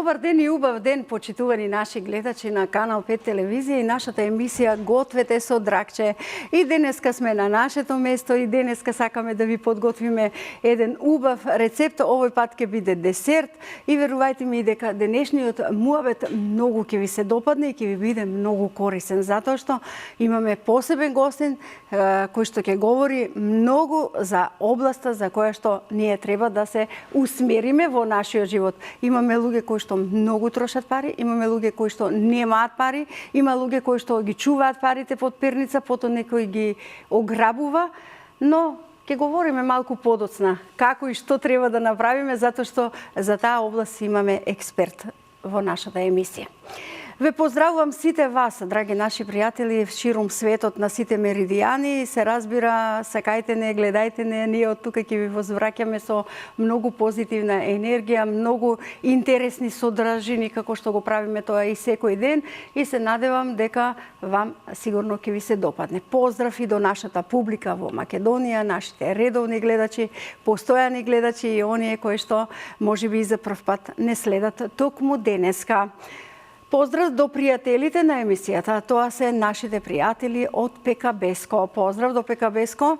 Добар ден и убав ден, почитувани наши гледачи на Канал 5 телевизија и нашата емисија Гответе со Дракче. И денеска сме на нашето место и денеска сакаме да ви подготвиме еден убав рецепт. Овој пат ќе биде десерт и верувајте ми дека денешниот муабет многу ќе ви се допадне и ќе ви биде многу корисен, затоа што имаме посебен гостин кој што ќе говори многу за областа за која што ние треба да се усмериме во нашиот живот. Имаме луѓе кои што многу трошат пари, имаме луѓе кои што немаат пари, има луѓе кои што ги чуваат парите под перница, потоа некој ги ограбува, но ќе говориме малку подоцна како и што треба да направиме, затоа што за таа област имаме експерт во нашата емисија. Ве поздравувам сите вас, драги наши пријатели, широм светот на сите меридијани. Се разбира, сакајте не, гледајте не, ние од тука ќе ви возвраќаме со многу позитивна енергија, многу интересни содржини, како што го правиме тоа и секој ден. И се надевам дека вам сигурно ќе ви се допадне. Поздрав и до нашата публика во Македонија, нашите редовни гледачи, постојани гледачи и оние кои што можеби и за прв пат не следат токму денеска. Поздрав до пријателите на емисијата. Тоа се нашите пријатели од ПКБСко. Поздрав до ПКБСко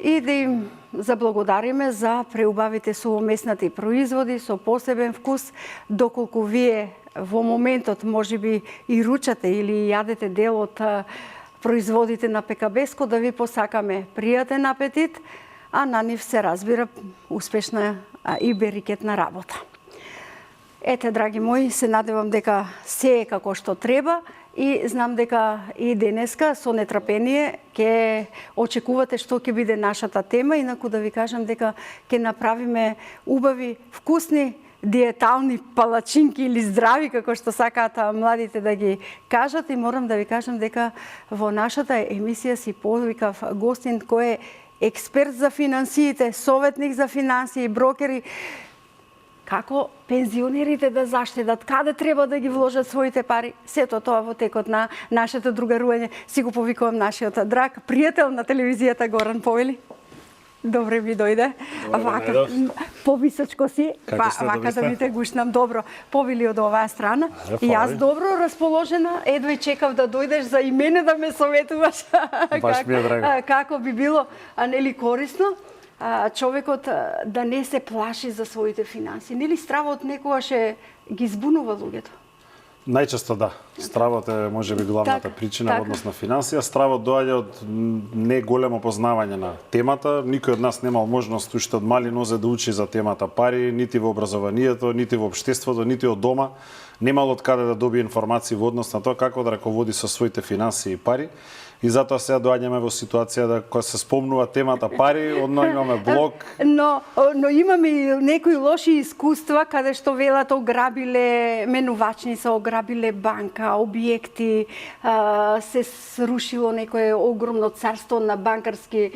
и да им заблагодариме за преубавите сувомеснати производи со посебен вкус, доколку вие во моментот можеби и ручате или јадете дел од производите на ПКБСко, да ви посакаме пријатен апетит, а на нив се разбира успешна и берикетна работа. Ете, драги мои, се надевам дека се е како што треба и знам дека и денеска со нетрпение ќе очекувате што ќе биде нашата тема, инаку да ви кажам дека ќе направиме убави, вкусни, диетални палачинки или здрави, како што сакаат младите да ги кажат, и морам да ви кажам дека во нашата емисија си повикав гостин кој е експерт за финансиите, советник за финансии, брокери, како пензионерите да заштедат, каде треба да ги вложат своите пари. Сето тоа во текот на нашето другарување си го повикувам нашиот драг пријател на телевизијата Горан Повели. Добре ми дојде. Вака, повисочко си, вака да ви те гушнам добро. Повели од оваа страна. И јас добро расположена, едва и чекав да дојдеш за и мене да ме советуваш. Баш ми е драго. Како би било, нели корисно, човекот да не се плаши за своите финанси. Нели стравот некогаш ги збунува луѓето? Најчесто да. Стравот е можеби главната причина во однос на финансија. Стравот доаѓа од не големо познавање на темата. Никој од нас немал можност уште од мали нозе да учи за темата пари, нити во образованието, нити во општеството, нити од дома. Немал од каде да добие информации во однос на тоа како да раководи со своите финансии и пари. И затоа сега доаѓаме во ситуација да кога се спомнува темата пари, одно имаме блог. Но имаме и некои лоши искуства каде што велат ограбиле менувачница, ограбиле банка, објекти, се срушило некое огромно царство на банкарски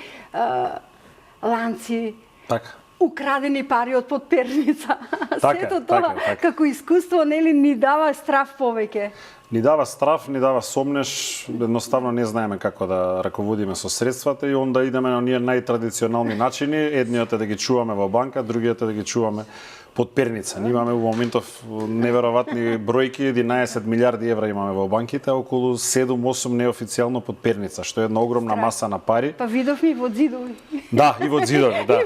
ланци. Така. Украдени пари од подперница. Сето тоа така. како искуство нели ни дава страв повеќе. Ни дава страв, ни дава сомнеш, едноставно не знаеме како да раководиме со средствата и онда идеме на оние најтрадиционални начини. Едниот е да ги чуваме во банка, другиот е да ги чуваме под перница. Ние имаме во моментов неверојатни бројки, 11 милиарди евра имаме во банките, околу 7-8 неофицијално под перница, што е една огромна маса на пари. Па видовме и во зидови. Да, и во зидови, да.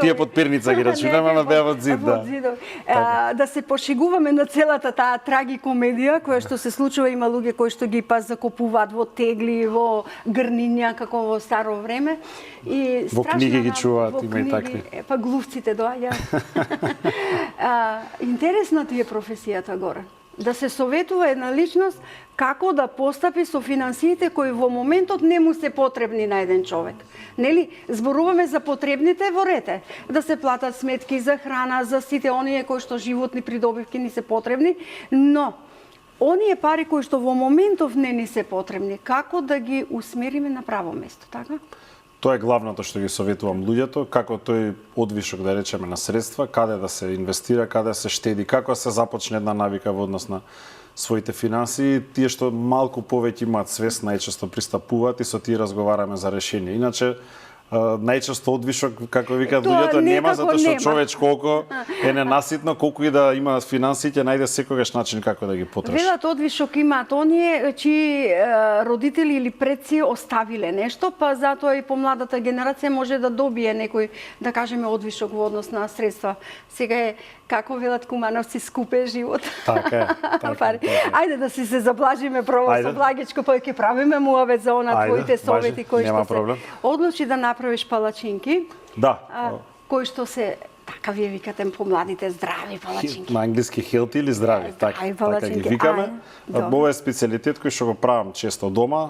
Тие под перница ги рачунаме, ама беа во зид, да. Да се пошегуваме на целата таа трагикомедија која што се случува, има луѓе кои што ги закопуваат во тегли, во грниња како во старо време и во книги ги чуваат, има и такви. Па глувците доаѓаат. Интересна ти е професијата, Горан. Да се советува една личност како да постапи со финансиите кои во моментот не му се потребни на еден човек. Нели, зборуваме за потребните во рете, да се платат сметки за храна, за сите оние кои што животни придобивки ни се потребни, но оние пари кои што во моментов не ни се потребни, како да ги усмериме на право место, така? Тоа е главното што ги советувам луѓето, како тој одвишок, да речеме, на средства, каде да се инвестира, каде да се штеди, како да се започне една навика во однос на своите финансии. Тие што малку повеќе имаат свест, најчесто пристапуваат и со тие разговараме за решение. Иначе, најчесто одвишок, како викаат Тоа луѓето, нема некако затоа што нема. човеч колку е ненаситно, колку и да има финансите, најде секогаш начин како да ги потроши. Велат одвишок имаат оние чии родители или предци оставиле нешто, па затоа и помладата генерација може да добие некој, да кажеме, одвишок во однос на средства. Сега е, како велат кумановци, скупе живот. Така е, така е. Ајде да си се заблажиме прво Ајде. со благичко, па ќе правиме муавет за она Ајде, твоите совети важи, кои нема што проблем. се одлучи да направиш палачинки. Да. Кои што се, така вие викате помладите, здрави палачинки. На англиски healthy или здрави, така ги палачинки. викаме. Добро. Ова е специјалитет кој што го правам често дома,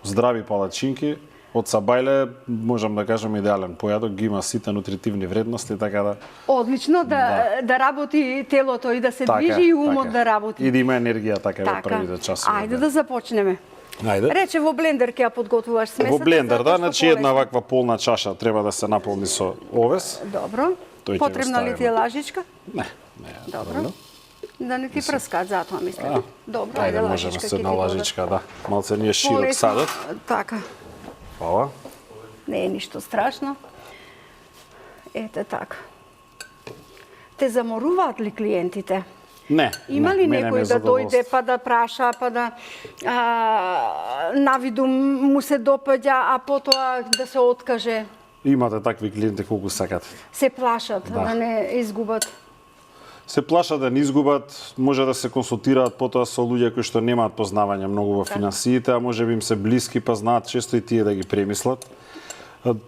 здрави палачинки. Од сабајле, можам да кажам, идеален појадок, ги има сите нутритивни вредности, така да... Одлично, да работи телото и да се движи и умот да работи. И да има енергија така во првите часови. Ајде да започнеме. Ајде. Рече во блендер ќе ја подготвуваш смесата. Во блендер, да, затоа што значи една полесно. ваква полна чаша треба да се наполни со овес. Добро. Тој ќе Потребна го ли ти е ставиме. лажичка? Не, не. Добро. Да не ти прскаат затоа, мислам. Добро, Ајде, ајде можеме лажичка се ќе на ти додам. лажичка, да. Малце ни е широк Полесно, садот. Така. Фала. Не е ништо страшно. Ете така. Те заморуваат ли клиентите? Не. Има не, ли мене ме некој да задоволство. дојде па да праша, па да навиду му се допаѓа, а потоа да се откаже? Имате такви клиенти колку сакате. Се плашат да не изгубат. Се плашат да не изгубат, може да се консултираат потоа со луѓе кои што немаат познавање многу во финансиите, а може би им се блиски, па знаат често и тие да ги премислат.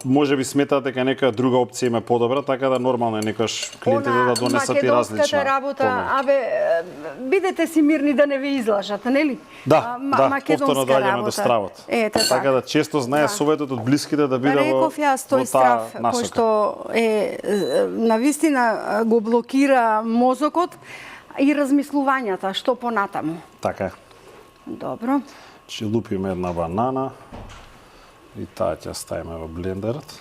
Може би сметаат дека некоја друга опција им е подобра, така да нормално е некојаш клиентите да донесат и различна македонската работа, понуда. бидете си мирни да не ви излажат, нели? Да, да, македонска повторно доаѓаме работа. до стравот. Ете Така така. да често знае советот од блиските да биде во Реков јас тој во таа страв кој насока. што е навистина го блокира мозокот и размислувањата што понатаму. Така е. Добро. Ќе лупиме една банана и таа ќе ставиме во блендерот.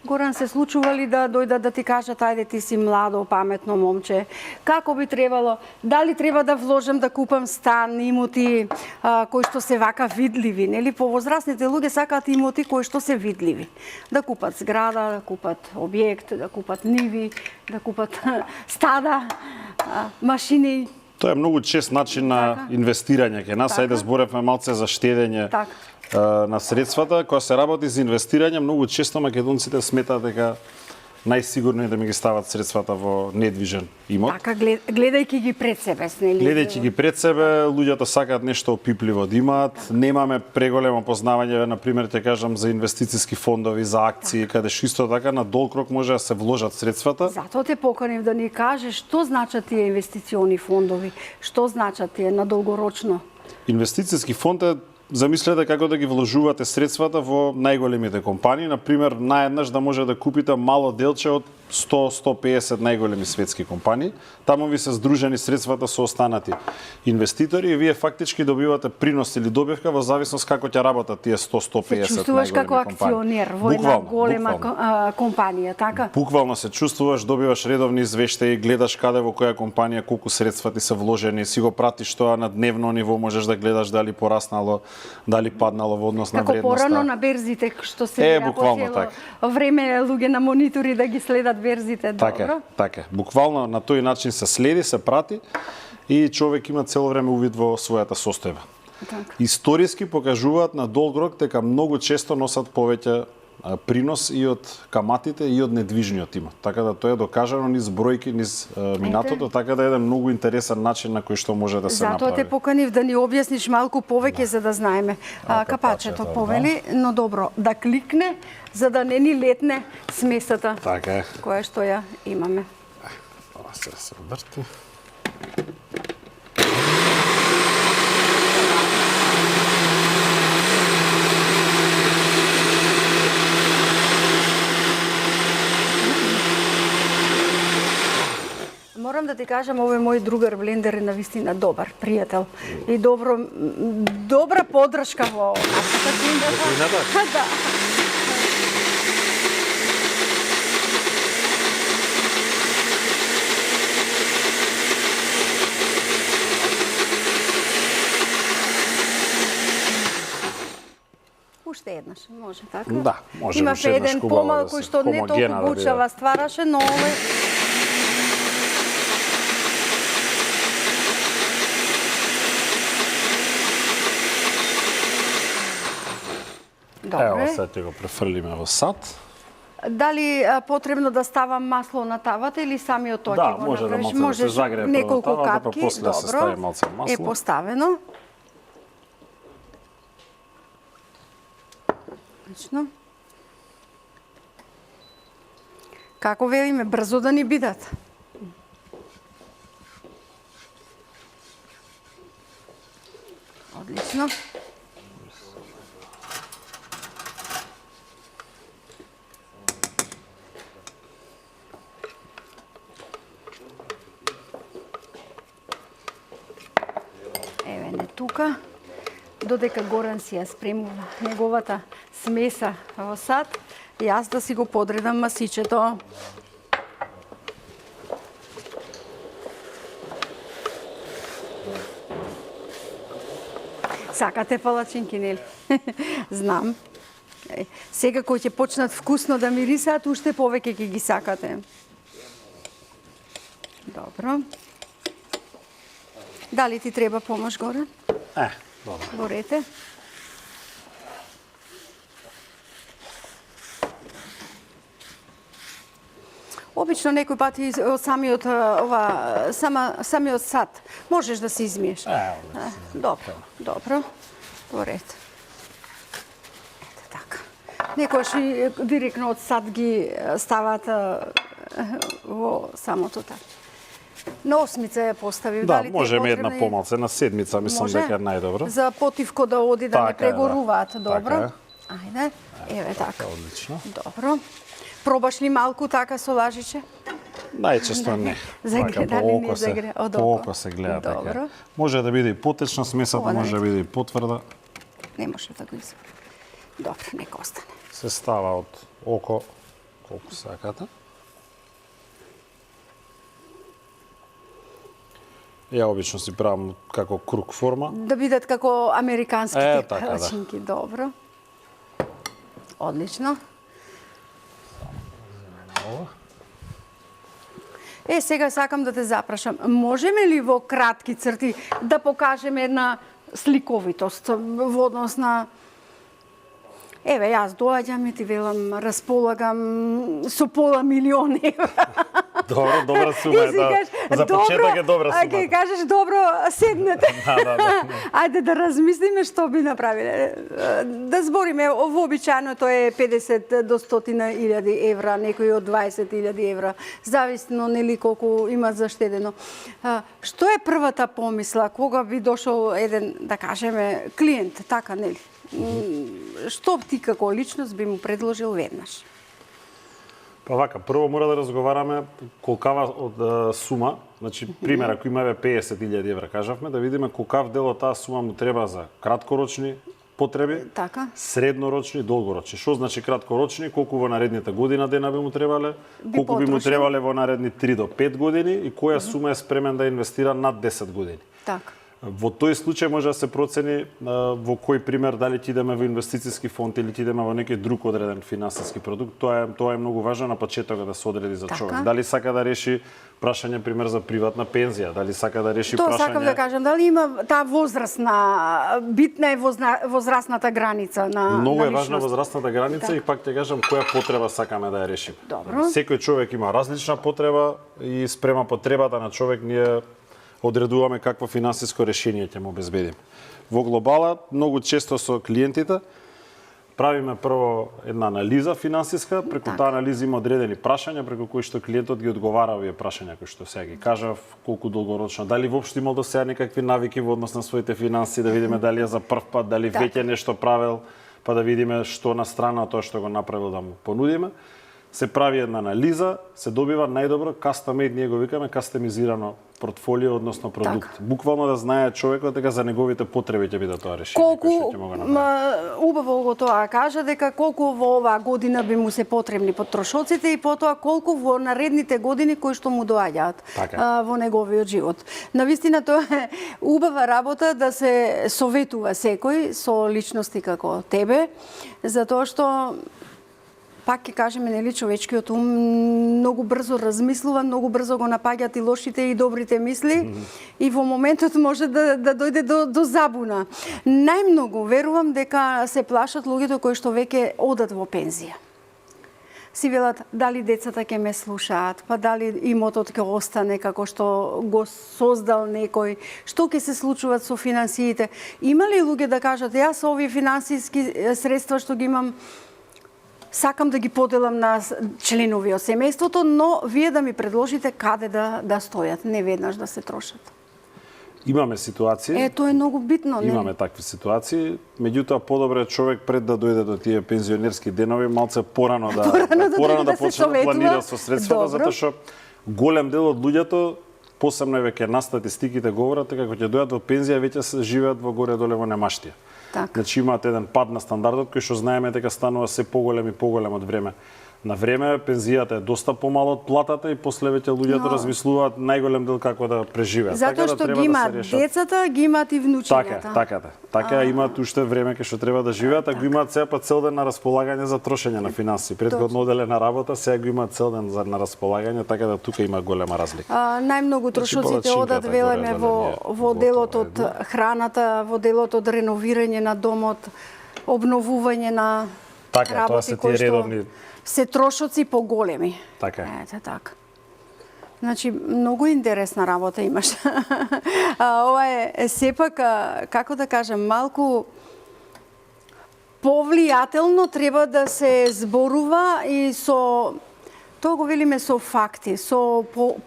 Горан, се случува ли да дојдат да ти кажат, ајде ти си младо, паметно момче, како би требало, дали треба да вложам да купам стан, имоти кои што се вака видливи, нели? Повозрастните луѓе сакаат имоти кои што се видливи. Да купат зграда, да купат објект, да купат ниви, да купат стада, машини. Тоа е многу чест начин на инвестирање кај нас. Ајде зборевме малце за штедење на средствата. Кога се работи за инвестирање, многу често македонците сметаат дека најсигурно е да ми ги стават средствата во недвижен имот. Така, гледајќи ги пред себе, нели? Гледајќи ги пред себе, луѓето сакаат нешто опипливо да имаат. Немаме преголемо познавање, на пример, ќе кажам, за инвестициски фондови, за акции, каде што исто така на долг рок може да се вложат средствата. Затоа те поканив да ни кажеш што значат тие инвестициони фондови, што значат тие на долгорочно. Инвестициски фонд е замислете како да ги вложувате средствата во најголемите компании, на пример, наеднаш да може да купите мало делче од 100-150 најголеми светски компании. Таму ви се здружени средствата со останати инвеститори и вие фактички добивате принос или добивка во зависност како ќе работат тие 100-150 најголеми компании. Се чувствуваш како акционер во една голема компанија, така? Буквално се чувствуваш, добиваш редовни извештаи, гледаш каде во која компанија колку средства ти се вложени, си го пратиш тоа на дневно ниво, можеш да гледаш дали пораснало, дали паднало во однос на вредноста. Како порано на берзите што се буквално така. Време луѓе на монитори да ги следат берзите, добро? Така. Буквално на тој начин се следи, се прати и човек има цело време увид во својата состојба. Така. Историски покажуваат на долг рок дека многу често носат повеќе принос и од каматите и од недвижниот имот. Така да тоа е докажано низ бројки, низ минатото, така да е еден многу интересен начин на кој што може да се направи. Затоа те поканив да ни објасниш малку повеќе за да знаеме. Капачето повели, но добро, да кликне за да не ни летне смесата. Така е. Која што ја имаме. Ова се врти. Морам да ти кажам, овој мој другар блендер е навистина добар, пријател. И добра поддршка во нашата клината. Да. Уште еднаш, може така? Да, може Имаше уште еднаш еден хубаво помал да кој се што не толку хомогена да гучава биде. ствараше, но овој Ево, Добре. сега ќе го префрлиме во сад. Дали потребно да ставам масло на тавата или самиот тоа Да, ќе го може да направиш? малце да се загрее прво неколку тавата, па капки. после да се стави малце масло. Е поставено. Одлично. Како велиме, брзо да ни бидат. Одлично. Еве не тука. Додека Горан си ја спремува неговата смеса во сад, јас да си го подредам масичето. Сакате палачинки, нели? Знам. Сега кои ќе почнат вкусно да мирисаат, уште повеќе ќе ги сакате. Добро. Дали ти треба помош, Горан? Добро. Борете. Обично некој пати од самиот сад можеш да се измиеш. Добро, добро. Во ред. Ете така. Некојаш и директно од сад ги ставаат во самото такче. На осмица ја поставив. Да, Дали ти е можеме потребна една и- помалце, на седмица, мислам Може? дека е најдобро. За потивко да оди да не Така е, да. прегоруваат. Добро. Така Ајде. Еве така. Одлично. Добро. Пробаш ли малку така со лажиче? Најчесто не. Загре- Така, дали по не око се, загре- О, по добро. око се гледа Добро. така. Може да биде и потечна смесата, Ова, може да не. биде и потврда. Не може да го извади. Добро, нека остане. Се става од око колку сакате. Ја обично си правам како круг форма. Да бидат како американските така, да. палачинки. Добро. Одлично. Ова. Сега сакам да те запрашам. Можеме ли во кратки црти да покажеме една сликовитост во однос на Еве, јас доаѓам и ти велам, располагам со пола милион евра. Добро, добра сума е, да. За почеток е добра А ќе сума. кажеш, добро, седнете. Да. Ајде да размислиме што би направиле. Да збориме, вообичајното е 50 до 100.000 евра, некои од 20.000 евра, зависно нели колку има заштедено. Што е првата помисла кога би дошол еден, да кажеме, клиент, така нели? Што ти како личност би му предложил веднаш? Па вака, прво мора да разговараме колкава од сума, значи пример ако имаме 50.000 евра, кажавме, да видиме колкав дел од таа сума му треба за краткорочни потреби, Така. среднорочни и долгорочни. Што значи краткорочни, колку во наредните година дена би му требале, колку би му потрошил. требале во наредни 3 до 5 години и која сума е спремен да инвестира над 10 години. Така. Во тој случај може да се процени во кој пример дали ти идеме во инвестициски фонд или ти идеме во некој друг одреден финансиски продукт. Тоа е многу важно на почетокот да се одреди за Така. човек. Дали сака да реши прашање пример за приватна пензија, дали сака да реши Тоа прашање. сакам да кажам, дали има таа возрастна, битна е возрастната граница на Многу на е важна личност. возрастната граница Да. и пак ќе кажам која потреба сакаме да ја решиме. Добро. Секој човек има различна потреба и спрема потребата на човек ние одредуваме какво финансиско решение ќе му обезбедиме. Во глобала, многу често со клиентите правиме прво една анализа финансиска, преку Така. таа анализа има одредени прашања преку кои што клиентот ги одговара овие прашања кои што сега ги кажав, колку долгорочно, дали воопшто имал до сега некакви навики во однос на своите финанси, да видиме дали е за прв пат, дали Така. веќе нешто правел, па да видиме што на страна од тоа што го направил да му понудиме. се прави една анализа, се добива најдобро custom-made, ние го викаме кастомизирано портфолио, односно продукт. Так. Буквално да знае човекот дека за неговите потреби ќе биде тоа решение. Колку убаво го тоа кажа дека колку во оваа година би му се потребни потрошоците и потоа колку во наредните години кои што му доаѓаат во неговиот живот. Навистина тоа е убава работа да се советува секој со личности како тебе, затоа што пак ќе кажеме, нели, човечкиот ум многу брзо размислува, многу брзо го напаѓаат и лошите и добрите мисли и во моментот може да дојде до забуна. Најмногу верувам дека се плашат луѓето кои што веќе одат во пензија. Си велат дали децата ќе ме слушаат, па дали имотот ќе остане како што го создал некој, што ќе се случува со финансиите. Има ли луѓе да кажат јас овие финансиски средства што ги имам сакам да ги поделам на членови од семејството, но вие да ми предложите каде да стојат, не веднаш да се трошат. Имаме ситуации. Тоа е многу битно, не? Имаме такви ситуации, меѓутоа подобро е човек пред да дојде до тие пензионерски денови малце порано да почне да планира со средствата, затоа што голем дел од луѓето, посебно веќе на статистиките говорат дека кога ќе дојдат во пензија веќе се живеат во горе-доле во немаштија. Значи имаат еден пад на стандардот кој што знаеме дека станува се поголем и поголем од време на време. Пензијата е доста помала од платата и после веќе луѓето размислуваат најголем дел како да преживеат. Затоа што ги имаат децата, ги имаат и внучињата. Така имаат уште време кај што треба да живеат, а го имаат сега па цел ден на располагање за трошење на финанси. Претходно оделена работа, сега го имаат цел ден на располагање, така да тука има голема разлика. Најмногу трошоците одат, велеме, во делот од храната, во делот од реновирање на домот, обновување на работи кои што се трошоци поголеми. Така. Ете така. Значи, многу интересна работа имаш. Ова е сепак, како да кажем, малку повлијателно треба да се зборува и со тоа го велиме со факти, со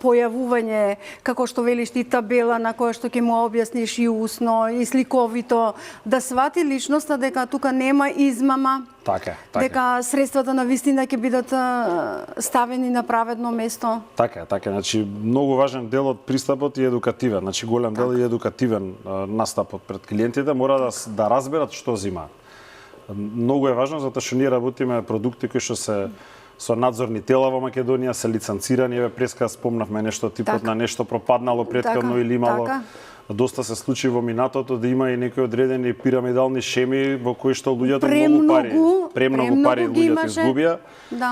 појавување, како што велиш ти, табела на која што ќе му објасниш и усно, и сликовито, да свати личноста дека тука нема измама, дека средствата на вистина ќе бидат ставени на праведно место. Така, значи многу важен дел од пристапот е едукативен, значи голем дел е едукативен настапот пред клиентите, мора да разберат што земаат. Многу е важно затоа што ние работиме продукти кои што се со надзорни тела во Македонија, се лиценцирани, еве преска спомнавме нешто типот на нешто пропаднало претходно или имало. Доста се случи во минатото да има и некои одредени пирамидални шеми во кои што луѓето премногу пари луѓето изгубија.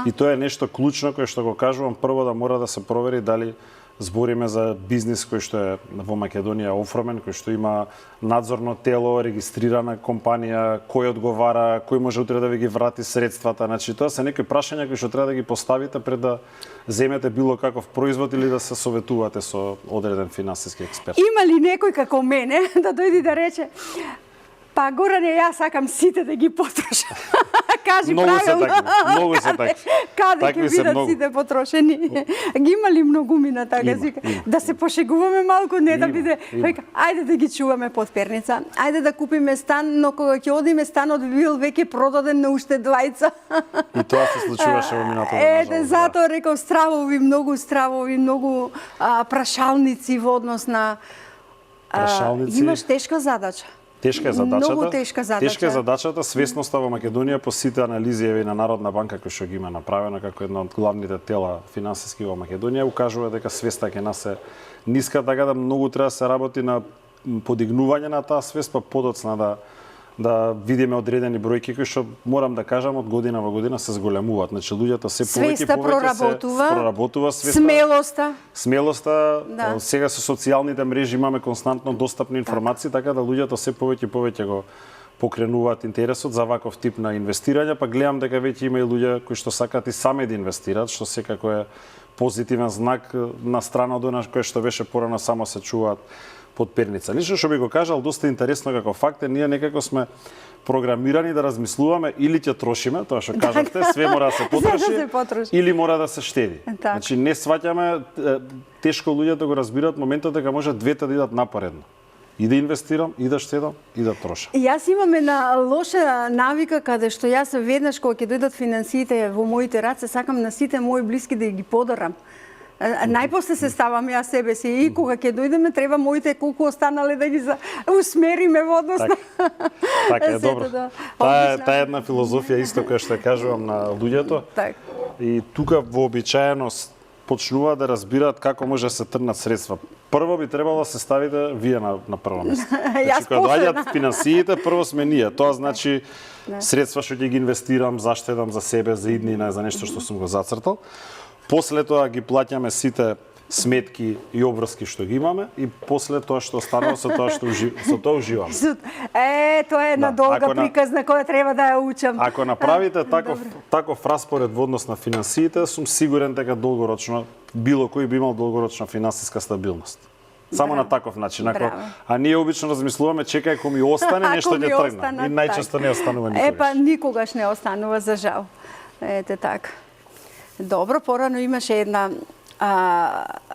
И тоа е нешто клучно кое што го кажувам, прво да мора да се провери дали збориме за бизнис кој што е во Македонија оформен, кој што има надзорно тело, регистрирана компанија, кој одговара, кој може утре да ви ги врати средствата. Значи тоа се некои прашања кои што треба да ги поставите пред да земете било каков производ или да се советувате со одреден финансиски експерт. Има ли некој како мене да дојде да рече па Горане, јас сакам сите да ги потрошам. Кажи правилно. Многу се такви. Каде ќе бидат сите потрошени? Ги има ли многумина така? Да се пошегуваме малку, не да биде. Ајде да ги чуваме под перница. Ајде да купиме стан, но кога ќе одиме станот бил веќе продаден на уште двајца. И тоа се случуваше во минатото. Ете, затоа реков стравови, многу прашалници во однос на имаш тешка задача. Тешка е задачата. Многу тешка задача. Тешка е задачата. Свесноста во Македонија по сите анализи и на Народна банка кој што ги има направена како една од главните тела финансиски во Македонија укажува дека свеста кај нас е ниска, така да многу треба да се работи на подигнување на таа свест, па подоцна да видиме одредени бројки кои што морам да кажам од година во година се зголемуваат. Значи луѓето се повеќе се проработува свеста. Смелоста. Сега со социјалните мрежи имаме константно достапни информации, така да луѓето се повеќе го покренуваат интересот за ваков тип на инвестирање, па гледам дека веќе има и луѓе кои што сакаат и сами да инвестираат, што секако е позитивен знак на страна од она кој што беше порано само се чуваат под перница. Лично што би го кажал, доста интересно како факт е, ние некако сме програмирани да размислуваме или ќе трошиме, тоа што кажавте, све мора да се потроши, или мора да се штеди. Значи не сваќаме, тешко луѓето го разбираат моментот дека може двете да идат напоредно. И да инвестирам, и да штедам, и да трошам. Јас имам една лоша навика каде што јас веднаш кога ќе дојдат финансиите во моите раце, сакам на сите мои блиски да ги подарам. Најпосле се ставам јас себе си и кога ќе дојдеме треба моите колку останале да ги усмериме во однос на Така е, добро. Таа е една филозофија исто која што ја кажувам на луѓето. Так. И тука вообичаено почнуваат да разбираат како може да се трнат средства. Прво би требало да се ставите вие на прво место. Значи, кога доаѓаат финансиите, прво сме ние. Тоа значи средства што ќе ги инвестирам, заштедам за себе, за иднина, за нешто што сум го зацртал. После тоа ги плаќаме сите сметки и обврски што ги имаме и после тоа што останува со тоа што уживаме. Тоа е една долга приказна која треба да ја учам. Ако направите таков распоред во однос на финансиите, сум сигурен дека долгорочно било кој би имал долгорочна финансиска стабилност. Само на таков начин. А ние обично размислуваме, чекај ако ми остане нешто ќе тргне. И најчесто не останува никогаш. Никогаш не останува за жал. Ете така. Добро, порано имаше една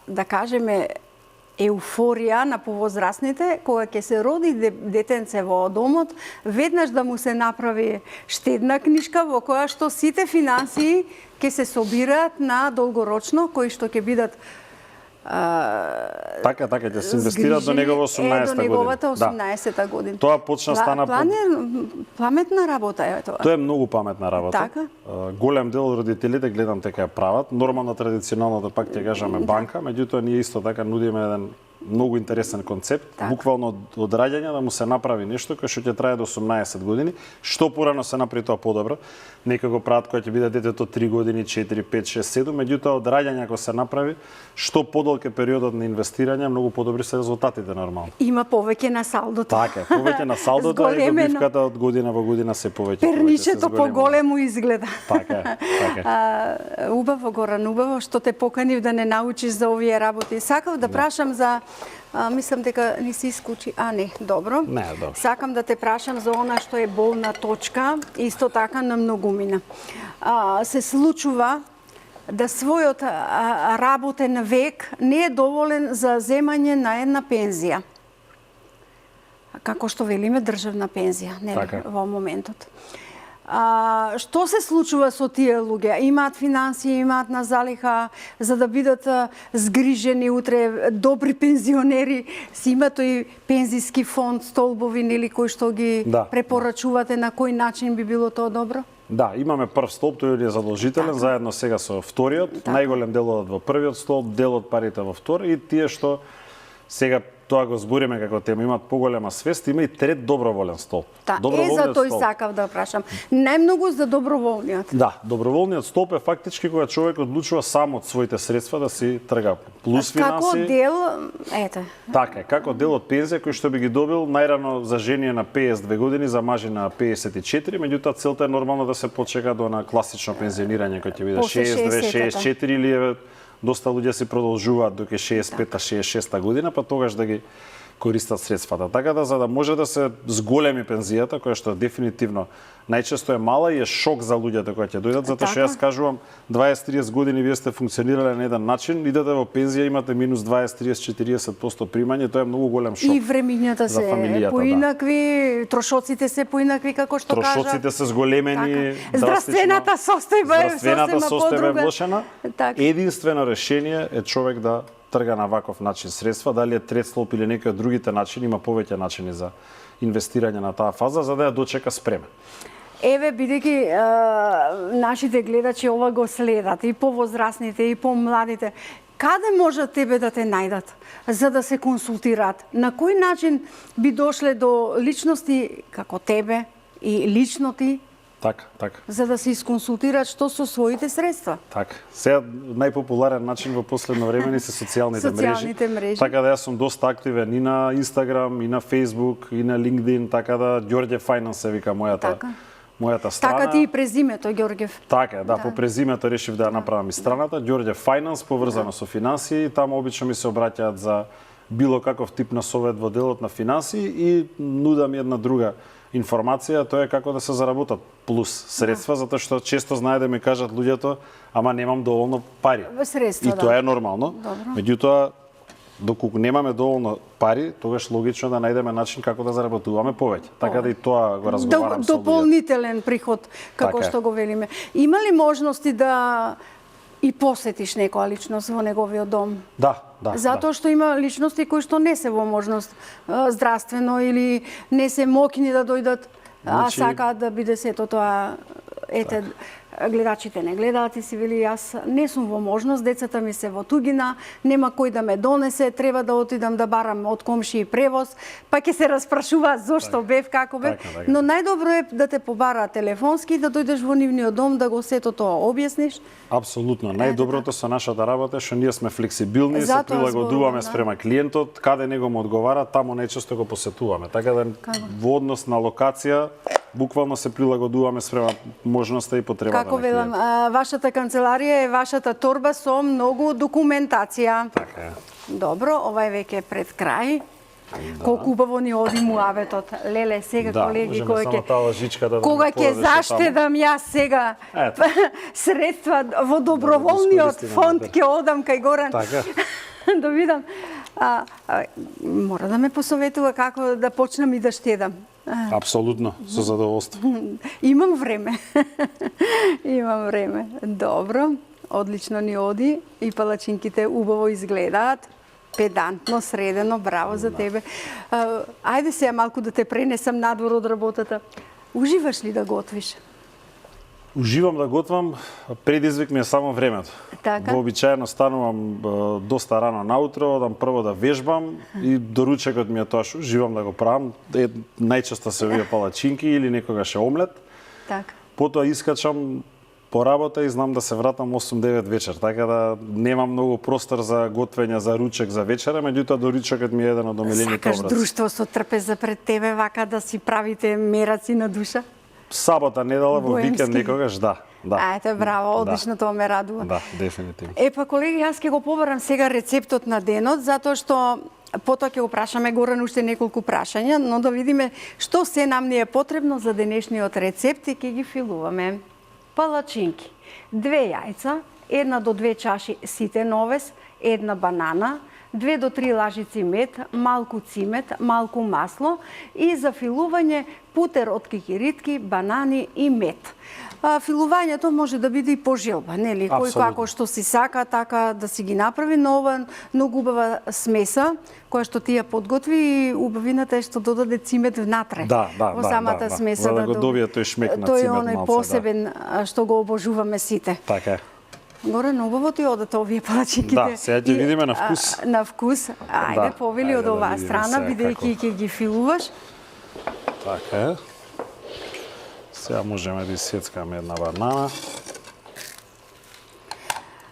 да кажеме еуфорија на повозрастните кога ќе се роди детенце во домот, веднаш да му се направи штедна книшка во која што сите финансии ќе се собираат на долгорочно, кои што ќе бидат Така, ќе се инвестираат до негово 18-та година. До неговата 18-та година. Тоа почна стана паметна работа е тоа. Тоа е многу паметна работа. Така? Голем дел од родителите гледам дека ја прават. Нормално традиционалната пак ќе кажаме банка, меѓутоа ние исто така нудиме еден многу интересен концепт, буквално од раѓање да му се направи нешто кое што ќе трае до 18 години. Што порано се направи тоа подобро. Некој го прават кога ќе биде детето 3 години, 4, 5, 6, 7, меѓутоа од раѓање ако се направи, што подолг е периодот на инвестирање, многу подобри се резултатите нормално. Има повеќе на салдото. Така, повеќе на салдото и добивката од година во година се повеќе. Перничето поголемо изгледа. Така. Убаво, Горан, убаво што те поканив да не научиш за овие работи. Сакав да прашам за мислам дека не се исклучи. Не, добро. Не, добро. Сакам да те прашам за она што е болна точка, исто така на многумина. Се случува да својот работен век не е доволен за земање на една пензија. Како што велиме државна пензија, нели, во моментот. Што се случува со тие луѓе? Имаат финансии, имаат на залиха за да бидат згрижени утре, добри пензионери, си имаат и пензиски фонд, столбови, нели, кои што ги препорачувате, на кој начин би било тоа добро? Да, имаме прв столб, тој е задолжителен, заедно сега со вториот, најголем дел одат во првиот столб, дел од парите во втори и тие што сега тоа го збориме како тема, имаат поголема свест, има и трет доброволен столб. За тој сакав да прашам. Најмногу за доброволниот. Да, доброволниот столб е фактички кога човек одлучува сам од своите средства да си трга плюс финансии. Како дел, Така е, како дел од пензија кој што би ги добил најрано за жени на 52 години, за мажи на 54, меѓутоа целта е нормално да се почека до на класично пензионирање кој ќе биде 62, 64 или доста луѓе си продолжуваат доке 65-та, 66-та година, па тогаш да ги користат средствата. Така да, за да може да се зголеми пензијата, која што дефинитивно најчесто е мала и е шок за луѓето кои ќе дојдат, затоа што јас кажувам 20-30 години вие сте функционирале на еден начин, идете во пензија, имате минус 20-30-40% примање, тоа е многу голем шок. И времињата се поинакви, трошоците се поинакви, како што кажа. Трошоците се зголемени, здравствената состојба е влошена. Единствено решение е човек да трга на ваков начин средства, дали е трет столб или некој од другите начини, има повеќе начини за инвестирање на таа фаза, за да ја дочека спремен. Еве, бидејќи нашите гледачи ова го следат, и повозрастните, и помладите, каде можат тебе да те најдат за да се консултираат? На кој начин би дошле до личности како тебе и лично ти? Така. За да се исконсултираат што со своите средства. Така. Сега најпопуларен начин во последно време се социјалните мрежи. Така да јас сум доста активен и на Instagram, и на Facebook, и на LinkedIn, така да Ѓорѓе Finance се вика мојата страна. Така ти и презимето, Ѓорѓев. Така, по презимето решив да ја направам и страната. Ѓорѓе Finance, поврзано со финансии. Таму обично ми се обраќаат за било каков тип на совет во делот на финансии и нудам една друга информација, тоа е како да се заработат плюс средства, затоа што често знае да ми кажат луѓето, ама немам доволно пари. Средства, и тоа е нормално. Меѓутоа, Доколку немаме доволно пари, тогаш логично да најдеме начин како да заработуваме повеќе. Така да и тоа го разговарам со луѓето. Дополнителен приход, како што го велиме. Има ли можности да и посетиш некоја личност во неговиот дом? Да. Затоа што има личности кои што не се во можност здравствено или не се мокни да дојдат, а сакаат да биде сето тоа. Ете, гледачите не гледаат и си вели јас не сум во можност, децата ми се во тугина, нема кој да ме донесе, треба да отидам да барам од комшии превоз, па ќе се распрашуваат зошто бев, како бев. Но најдобро е да те побараат телефонски, да дојдеш во нивниот дом, да го сето тоа објасниш. Апсолутно. Најдоброто со нашата работа е што ние сме флексибилни, се прилагодуваме спрема клиентот, каде него му одговара, таму најчесто го посетуваме. Така да во однос на локација буквално се прилагодуваме спрема можноста и потребата на клиентот. Како велам, вашата канцеларија е вашата торба со многу документација. Така е. Добро, ова е веќе пред крај. Колку убаво ни оди муаветот. Леле, сега колеги, кога ќе заштедам јас сега средства во доброволниот фонд ќе одам кај Горан. Да видам. Мора да ме посоветува како да почнам и да штедам. Апсолутно, со задоволство. Имам време. Имам време. Добро, одлично ни оди и палачинките убаво изгледаат. Педантно, средено, браво за тебе. Ајде сега малку да те пренесам надвор од работата. Уживаш ли да готвиш? Уживам да готвам, предизвик ми е само времето. Така? Вообичаено станувам доста рано наутро, одам прво да вежбам и доручекот ми е тоа што уживам да го правам. Најчесто се овие палачинки или некогаш е омлет. Така. Потоа искачам по работа и знам да се вратам 8-9 вечер, така да немам многу простор за готвење за ручек за вечера, меѓутоа доручекот ми е еден од омилените обраци. Сакаш друштво со трпеза пред тебе, вака да си правите мераци на душа? Сабота, недела, во викенд некогаш, да. Ајте, браво, одлично, тоа ме радува. Да, дефинитивно. Епа, колеги, јас ќе го побарам сега рецептот на денот, затоа што потоа ќе го прашаме Горан уште неколку прашања, но да видиме што се нам ни е потребно за денешниот рецепт и ќе ги филуваме. Палачинки, 2 јајца, 1 до 2 чаши ситен овес, 1 банана, 2 до 3 лажици мед, малку цимет, малку масло и за филување путер од кикиритки, банани и мед. Филувањето може да биде и по желба, нели? Кој како што си сака, така да си ги направи, но ова многу убава смеса, која што ти ја подготви и убавината е што додаде цимет внатре. Во самата смеса. За да го добие тој шмек на цимет малце. Тој е оној посебен што го обожуваме сите. Така е. Горе, убаво ти одат овие палачинките. Да, сега ќе видиме на вкус. На вкус. Ајде, повели од оваа страна, бидејќи ќе ги филуваш. Така е. Сега можеме да исецкаме една банана.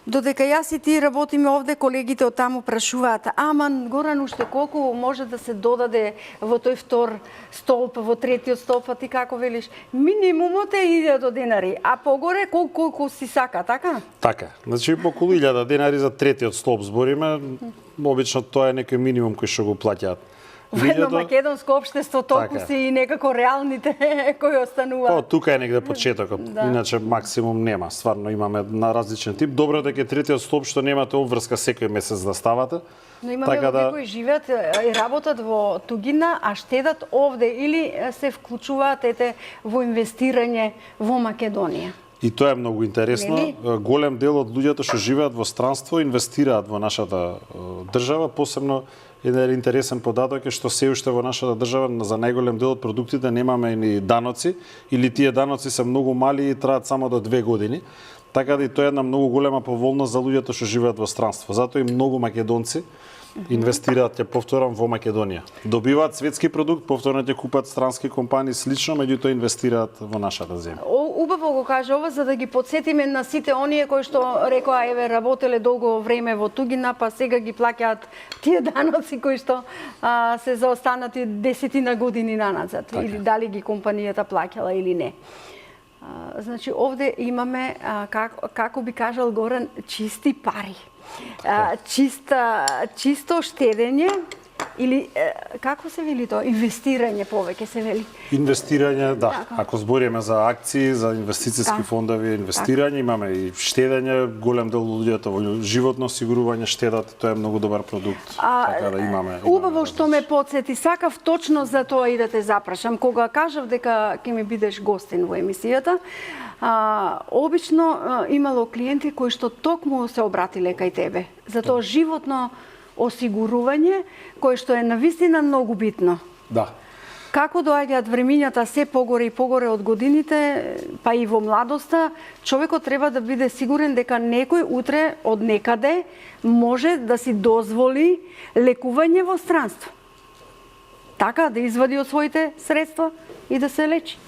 Додека јас и ти работиме овде, колегите од таму прашуваат, аман, Горан, уште колку може да се додаде во тој втор столб, во третиот столб, а ти како велиш? Минимумот е 1000 денари, а погоре колку си сака, така? Така, значи по околу 1000 денари за третиот столб збориме, обично тоа е некој минимум кој што го плаќаат. Во едно македонско општество толку се и некако реалните кои остануваат. Тука е негде почетокот. Иначе максимум нема. Стварно имаме на различен тип. Добро дека третиот столб што немате обврска секој месец да ставате. Но имаме луѓе кои живеат и работат во тугина, а штедат овде или се вклучуваат во инвестирање во Македонија. И тоа е многу интересно. Голем дел од луѓето што живеат во странство инвестираат во нашата држава, посебно еден интересен податок е што се уште во нашата држава за најголем дел од продуктите немаме ни даноци или тие даноци се многу мали и траат само до 2 години. Така да и тоа е една многу голема поволност за луѓето што живеат во странство. Затоа и многу македонци инвестираат, ќе повторам, во Македонија. Добиваат светски продукт, повторно ќе купат странски компании слично, меѓутоа инвестираат во нашата земја. Убаво го кажа ова за да ги подсетиме на сите оние кои што рекоа еве работеле долго време во тугина, па сега ги плаќаат тие даноци кои што се заостанати 10 години наназад, или дали ги компанијата плаќала или не. Значи овде имаме како би кажал Горан, чисти пари. Чисто штедење или како се вели тоа, инвестирање повеќе се вели. Инвестирање, да. Ако збориме за акции, за инвестициски фондови, инвестирање, имаме и штедење, голем дел луѓето во животно осигурување штедат, тоа е многу добар продукт. Така да имаме. Убаво што ме потсети, сакав точно за тоа и да те запрашам. Кога кажав дека ќе ми бидеш гостин во емисијата, обично имало клиенти кои што токму се обратиле кај тебе за тоа животно осигурување, кое што е навистина многу битно. Да. Како доаѓаат времињата се погоре и погоре од годините, па и во младоста, човекот треба да биде сигурен дека некој утре од некаде може да си дозволи лекување во странство. Така, да извади од своите средства и да се лечи.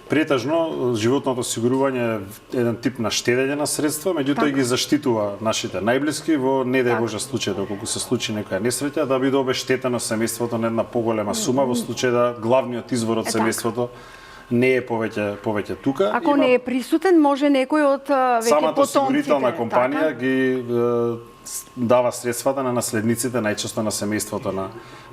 Претежно, животното осигурување е еден тип на штедење на средства, меѓутоа ги заштитува нашите најблиски во не дај Боже случај, доколку се случи некоја несреќа, да биде обештетено семејството на една поголема сума во случај да главниот извор од семејството не е повеќе тука. Ако не е присутен, може некој од веќе самата потомците. осигурителна компанија ги дава средствата на наследниците, најчесто на семејството на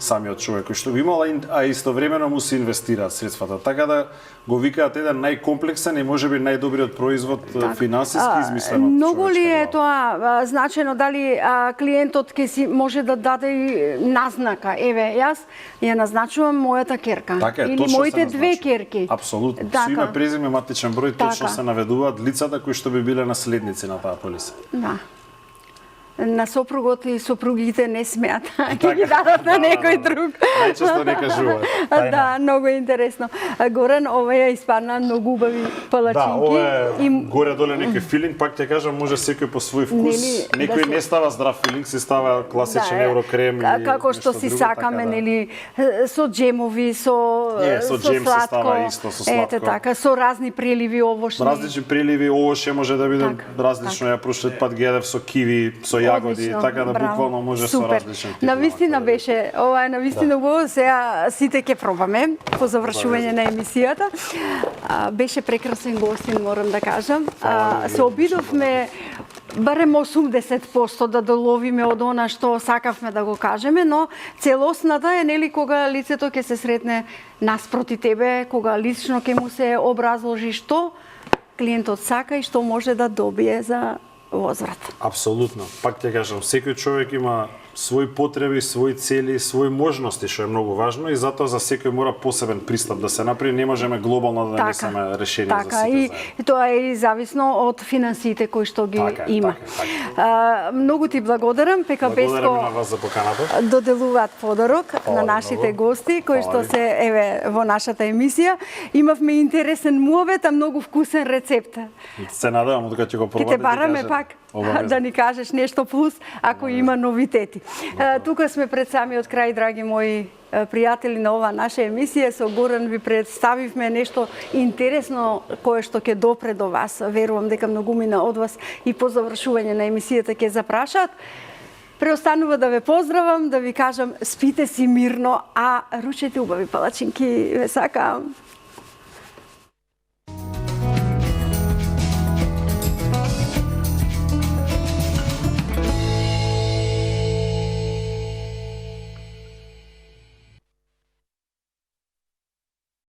самиот човек кој што го имал, а истовремено му се инвестираат средствата. Така да го викаат еден најкомплексен и можеби најдобриот производ финансиски измислен од многу ли е човечка тоа значено, дали клиентот ќе си може да даде и назнака? Еве, јас ја назначувам мојата керка така е, или точно моите се две назначува. керки. Апсолутно. Така. Со име, презиме, матичен број, точно Така. се наведуваат лицата кои што би биле наследници на таа полиса. Да. На сопругот и сопругите не смеат. Ќе ги дадат на некој друг. Најчесто не кажуваат. Да, многу е интересно. Горан, ова ја испадна многу убави палачинки. Да, ова е горе-доле некој филинг, пак ќе кажам, може секој по свој вкус. Некој не става здрав филинг, си става класичен еврокрем или како што си сакаме, нели, со джемови, со джем се сладко. става исто, со сладко. Ете така, со разни преливи овошни. Различни преливи, овоше може да биде различно. Ја прошлиот пат гледав со киви, со јагоди, така да буквално може со различен тип. Навистина беше, ова е навистина убаво, сега сите ќе пробаме по завршување на емисијата. Беше прекрасен гостин, морам да кажам. Се обидовме барем 80% да доловиме од она што сакавме да го кажеме, но целосната е, нели, кога лицето ќе се сретне наспроти тебе, кога лично ќе му се образложи што клиентот сака и што може да добие за возврат. Апсолутно. Пак ќе кажам, секој човек има своји потреби, своји цели, своји можности, што е многу важно и затоа за секој мора посебен пристап да се направи, не можеме глобално да донесеме решение за сите заедно. И тоа е и зависно од финансиите кои што ги има. Многу ти благодарам, Пека Беско. Благодарам на вас за поканата. Доделуваат подарок на нашите гости кои што се еве во нашата емисија. Имавме интересен муавет, а многу вкусен рецепт. Се надевам дека ќе го пробате. Ќе те бараме пак да ни кажеш нешто плюс ако има новитети. Тука сме пред самиот крај, драги мои пријатели на ова наша емисија. Со Горан ви представивме нешто интересно кое што ќе допре до вас. Верувам дека многумина од вас и по завршување на емисијата ќе запрашаат. Преостанува да ве поздравам, да ви кажам спите си мирно, а ручете убави палачинки, ве сакам.